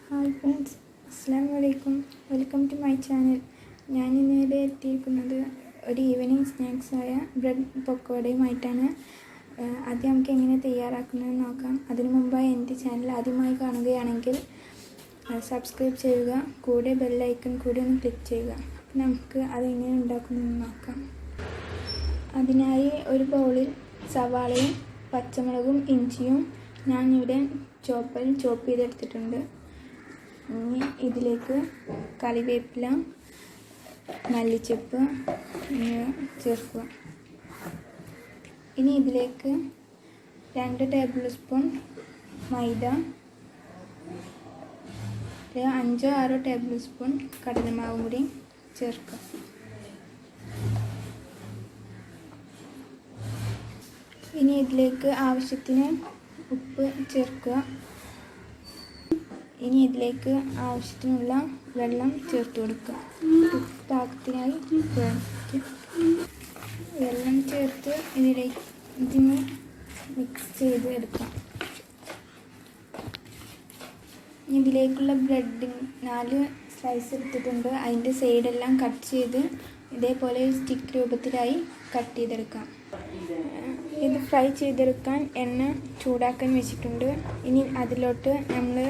Hi friends, അസ്സലാമു അലൈക്കും. Welcome to my channel. ഞാൻ ഇന്നിവിടെ എത്തിയിരിക്കുന്നത് ഒരു ഈവനിങ് സ്നാക്സായ ബ്രെഡ് പൊക്കോവടയുമായിട്ടാണ്. ആദ്യം നമുക്ക് എങ്ങനെ തയ്യാറാക്കുന്നതെന്ന് നോക്കാം. അതിനു മുമ്പായി എൻ്റെ ചാനൽ ആദ്യമായി കാണുകയാണെങ്കിൽ സബ്സ്ക്രൈബ് ചെയ്യുക, കൂടെ ബെല്ലൈക്കൺ കൂടി ഒന്ന് ക്ലിക്ക് ചെയ്യുക. അപ്പം നമുക്ക് അതെങ്ങനെ ഉണ്ടാക്കുന്നതെന്ന് നോക്കാം. അതിനായി ഒരു ബൗളിൽ സവാളയും പച്ചമുളകും ഇഞ്ചിയും ഞാനിവിടെ ചോപ്പ് ചെയ്തെടുത്തിട്ടുണ്ട്. ഇനി ഇതിലേക്ക് കറിവേപ്പില, മല്ലിച്ചപ്പ് ചേർക്കുക. ഇനി ഇതിലേക്ക് 2 ടേബിൾ സ്പൂൺ മൈദ, 5-6 ടേബിൾ സ്പൂൺ കടലമാവും കൂടി ചേർക്കുക. ഇനി ഇതിലേക്ക് ആവശ്യത്തിന് ഉപ്പ് ചേർക്കുക. ഇനി ഇതിലേക്ക് ആവശ്യത്തിനുള്ള വെള്ളം ചേർത്ത് കൊടുക്കുക. പാകത്തിനായി വെള്ളം ചേർത്ത് ഇതിന് മിക്സ് ചെയ്ത് എടുക്കാം. ഇതിലേക്കുള്ള ബ്രെഡ് 4 സ്ലൈസ് എടുത്തിട്ടുണ്ട്. അതിൻ്റെ സൈഡെല്ലാം കട്ട് ചെയ്ത് ഇതേപോലെ സ്റ്റിക്ക് രൂപത്തിലായി കട്ട് ചെയ്തെടുക്കാം. ഇത് ഫ്രൈ ചെയ്തെടുക്കാൻ എണ്ണ ചൂടാക്കാൻ വെച്ചിട്ടുണ്ട്. ഇനി അതിലോട്ട് നമ്മൾ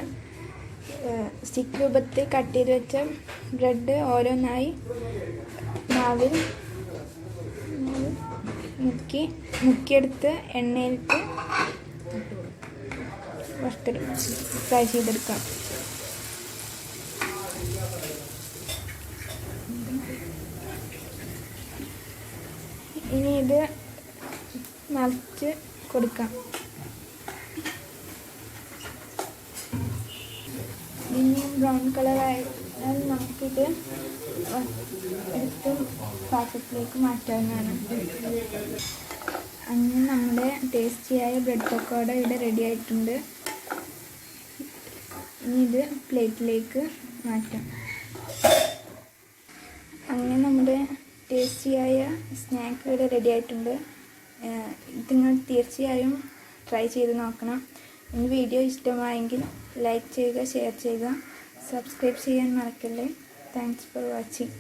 സ്റ്റിക്ക് രൂപത്തിൽ കട്ട് ചെയ്ത് വെച്ച ബ്രെഡ് ഓരോന്നായി മാവിൽ മുക്കിയെടുത്ത് എണ്ണയിലിട്ട് ഫ്രൈ ചെയ്തെടുക്കാം. ഇനി ഇത് മറിച്ച് കൊടുക്കാം. ഇനി ബ്രൗൺ കളറായാൽ നമുക്കിത് എടുത്ത് പാത്രത്തിലേക്ക് മാറ്റാവുന്നതാണ്. അങ്ങനെ നമ്മുടെ ടേസ്റ്റിയായ ബ്രെഡ് പക്കോട ഇവിടെ റെഡി ആയിട്ടുണ്ട്. ഇനി ഇത് പ്ലേറ്റിലേക്ക് മാറ്റാം. അങ്ങനെ നമ്മുടെ ടേസ്റ്റിയായ സ്നാക്ക് ഇവിടെ റെഡി ആയിട്ടുണ്ട്. ഇത് നിങ്ങൾ തീർച്ചയായും ട്രൈ ചെയ്ത് നോക്കണം. ഈ വീഡിയോ ഇഷ്ടമായെങ്കിൽ ലൈക്ക് ചെയ്യുക, ഷെയർ ചെയ്യുക, സബ്സ്ക്രൈബ് ചെയ്യാൻ മറക്കല്ലേ. Thanks for watching.